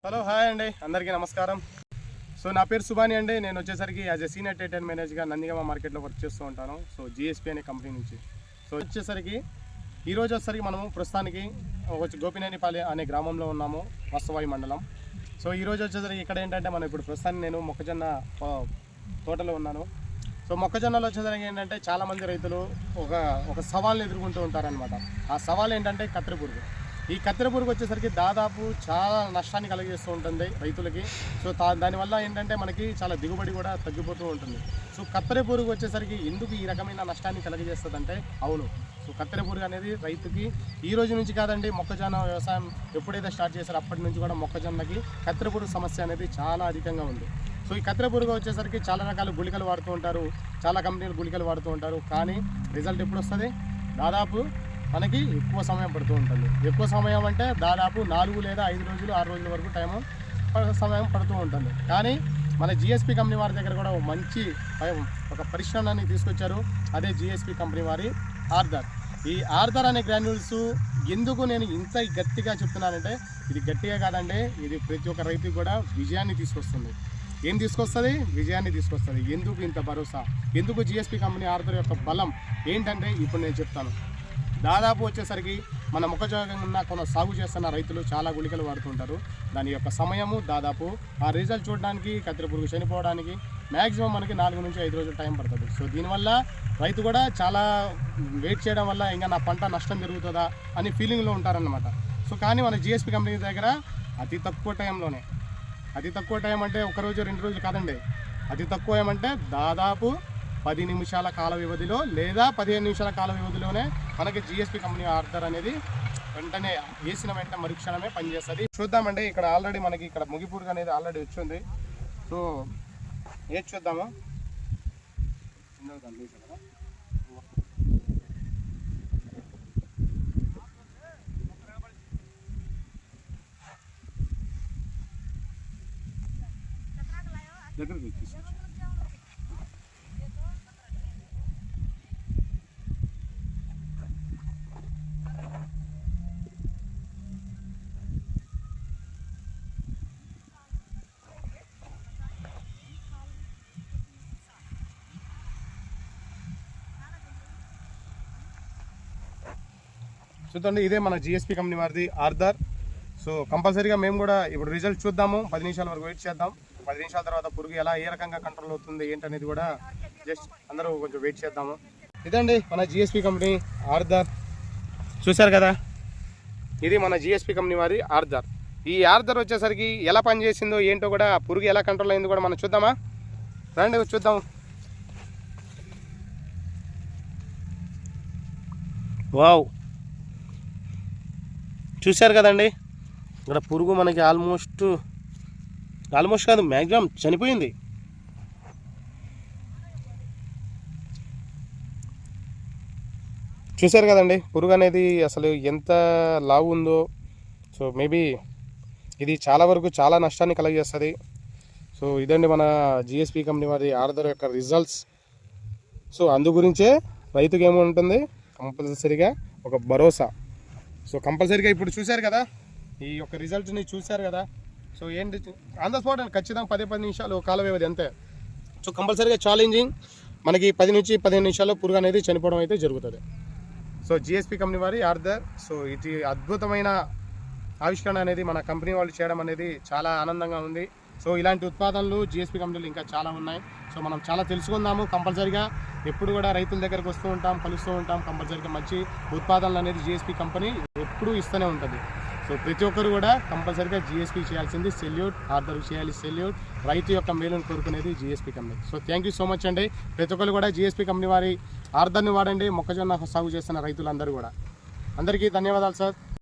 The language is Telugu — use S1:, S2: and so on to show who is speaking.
S1: హలో హాయ్ అండి, అందరికీ నమస్కారం. సో నా పేరు సుబాని అండి. నేను వచ్చేసరికి యాజ్ ఎ సీనియర్ ట్రేడ్ మేనేజర్గా నందిగామ మార్కెట్లో వర్క్ చేస్తూ ఉంటాను. సో జిఎస్పీ అనే కంపెనీ నుంచి. సో వచ్చేసరికి ఈరోజు వచ్చేసరికి మనము ప్రస్తుతానికి గోపినేనిపాలి అనే గ్రామంలో ఉన్నాము, వస్తవాయి మండలం. సో ఈరోజు వచ్చేసరికి ఇక్కడ ఏంటంటే మనం ఇప్పుడు ప్రస్తుతానికి నేను మొక్కజొన్న తోటలో ఉన్నాను. సో మొక్కజొన్నలో వచ్చేసరికి ఏంటంటే చాలామంది రైతులు ఒక సవాల్ని ఎదుర్కొంటూ ఉంటారనమాట. ఆ సవాల్ ఏంటంటే కత్తెర పురుగు. ఈ కత్తెర పురుగు వచ్చేసరికి దాదాపు చాలా నష్టాన్ని కలిగిస్తూ ఉంటుంది రైతులకి. సో దానివల్ల ఏంటంటే మనకి చాలా దిగుబడి కూడా తగ్గిపోతూ ఉంటుంది. సో కత్తెర పురుగు వచ్చేసరికి ఎందుకు ఈ రకమైన నష్టాన్ని కలిగజేస్తుందంటే, అవును, సో కత్తెర పురుగు అనేది రైతుకి ఈ రోజు నుంచి కాదండి, మొక్కజొన్న వ్యవసాయం ఎప్పుడైతే స్టార్ట్ చేశారో అప్పటి నుంచి కూడా మొక్కజొన్నకి కత్తెర పురుగు సమస్య అనేది చాలా అధికంగా ఉంది. సో ఈ కత్తెర పురుగు వచ్చేసరికి చాలా రకాల గుళికలు వాడుతూ ఉంటారు, చాలా కంపెనీలు గుళికలు వాడుతూ ఉంటారు. కానీ రిజల్ట్ ఎప్పుడు వస్తుంది? దాదాపు మనకి ఎక్కువ సమయం పడుతూ ఉంటుంది. ఎక్కువ సమయం అంటే దాదాపు 4 లేదా 5 రోజులు 6 రోజుల వరకు సమయం పడుతూ ఉంటుంది. కానీ మన జిఎస్పీ కంపెనీ వారి దగ్గర కూడా మంచి ఒక పరిశ్రమని తీసుకొచ్చారు. అదే జిఎస్పీ కంపెనీ వారి ఆర్థర్. ఈ ఆర్థర్ అనే గ్రాన్యూల్స్ ఎందుకు నేను ఇంత గట్టిగా చెప్తున్నానంటే, ఇది గట్టిగా కాదండి, ఇది ప్రతి ఒక్క రైతుకి కూడా విజయాన్ని తీసుకొస్తుంది. ఏం తీసుకొస్తుంది? విజయాన్ని తీసుకొస్తుంది. ఎందుకు ఇంత భరోసా? ఎందుకు జిఎస్పీ కంపెనీ ఆర్థర్ యొక్క బలం ఏంటంటే ఇప్పుడు నేను చెప్తాను. దాదాపు వచ్చేసరికి మన మొక్కజొన్న సాగు చేస్తున్న రైతులు చాలా గుళికలు వాడుతుంటారు. దాని యొక్క సమయము దాదాపు ఆ రిజల్ట్ చూడడానికి, కత్తెర పురుగు చనిపోవడానికి మ్యాక్సిమం మనకి 4 నుంచి 5 రోజులు టైం పడుతుంది. సో దీనివల్ల రైతు కూడా చాలా వెయిట్ చేయడం వల్ల ఇంకా నా పంట నష్టం జరుగుతుందా అని ఫీలింగ్లో ఉంటారనమాట. సో కానీ మన జిఎస్పీ కంపెనీ దగ్గర అతి తక్కువ టైం అంటే 1 రోజు 2 రోజులు కాదండి, అతి తక్కువ ఏమంటే దాదాపు 10 నిమిషాల కాల వ్యవధిలో లేదా 15 నిమిషాల కాల వ్యవధిలోనే మనకి జిఎస్పీ కంపెనీ ఆర్థర్ అనేది వెంటనే వేసిన వెంటనే మరుక్షణమే పనిచేస్తుంది. చూద్దామండి, ఇక్కడ ఆల్రెడీ మనకి ఇక్కడ ముగిపురుగు అనేది ఆల్రెడీ వచ్చింది. సో ఏది చూద్దాము. దగ్గరికి చూద్దండి, ఇదే మన జిఎస్పీ కంపెనీ వారిది ఆర్థర్. సో కంపల్సరీగా మేము కూడా ఇప్పుడు రిజల్ట్ చూద్దాము. 10 నిమిషాల వరకు వెయిట్ చేద్దాం. 10 నిమిషాల తర్వాత పురుగు ఏ రకంగా కంట్రోల్ అవుతుంది ఏంటనేది కూడా జస్ట్ అందరూ కొంచెం వెయిట్ చేద్దాము. ఇదండి మన జిఎస్పీ కంపెనీ ఆర్థర్. చూశారు కదా, ఇది మన జిఎస్పీ కంపెనీ వారి ఆర్థర్. ఈ ఆర్థర్ వచ్చేసరికి ఎలా పనిచేసిందో ఏంటో కూడా, పురుగు ఎలా కంట్రోల్ అయిందో కూడా మనం చూద్దామా? రండి చూద్దాం. వావ్, చూశారు కదండి, ఇక్కడ పురుగు మనకి ఆల్మోస్ట్ కాదు, మ్యాక్సిమం చనిపోయింది. చూశారు కదండి పురుగు అనేది అసలు ఎంత లావు ఉందో. సో మేబీ ఇది చాలా వరకు చాలా నష్టాన్ని కలుగజేస్తుంది. సో ఇదండి మన జిఎస్పీ కంపెనీ వారి ఆర్థర్ యొక్క రిజల్ట్స్. సో అందు గురించే రైతుకి ఏముంటుంది, కంపల్సరీగా ఒక భరోసా. సో కంపల్సరీగా ఇప్పుడు చూశారు కదా, ఈ యొక్క రిజల్ట్ని చూశారు కదా. సో ఏంటి ఆన్ ద స్పాట్ ఖచ్చితంగా 10 నిమిషాలు కాల వ్యవధి అంతే. సో కంపల్సరీగా ఛాలెంజింగ్ మనకి 10 నుంచి 15 నిమిషాల్లో పురుగు అనేది చనిపోవడం అయితే జరుగుతుంది. సో జిఎస్పీ కంపెనీ వారి ఆర్థర్. సో ఇది అద్భుతమైన ఆవిష్కరణ అనేది మన కంపెనీ వాళ్ళు చేయడం అనేది చాలా ఆనందంగా ఉంది. సో ఇలాంటి ఉత్పాదనలు జిఎస్పీ కంపెనీలు ఇంకా చాలా ఉన్నాయి. సో మనం చాలా తెలుసుకుందాము. కంపల్సరీగా ఎప్పుడు కూడా రైతుల దగ్గరకు వస్తూ ఉంటాం, కలుస్తూ ఉంటాం. కంపల్సరీగా మంచి ఉత్పాదనలు అనేది జిఎస్పీ కంపెనీ ఎప్పుడూ ఇస్తూనే ఉంటుంది. సో ప్రతి ఒక్కరు కూడా కంపల్సరీగా జిఎస్పీ చేయాల్సింది సెల్యూట్, ఆర్థర్ చేయాలి సెల్యూట్. రైతు యొక్క మేలును కోరుకునేది GSP company. So thank you so much అండి. ప్రతి ఒక్కరు కూడా జిఎస్పీ కంపెనీ వారి ఆర్థర్ని వాడండి, మొక్కజొన్న సాగు చేస్తున్న రైతులందరూ కూడా. అందరికీ ధన్యవాదాలు సార్.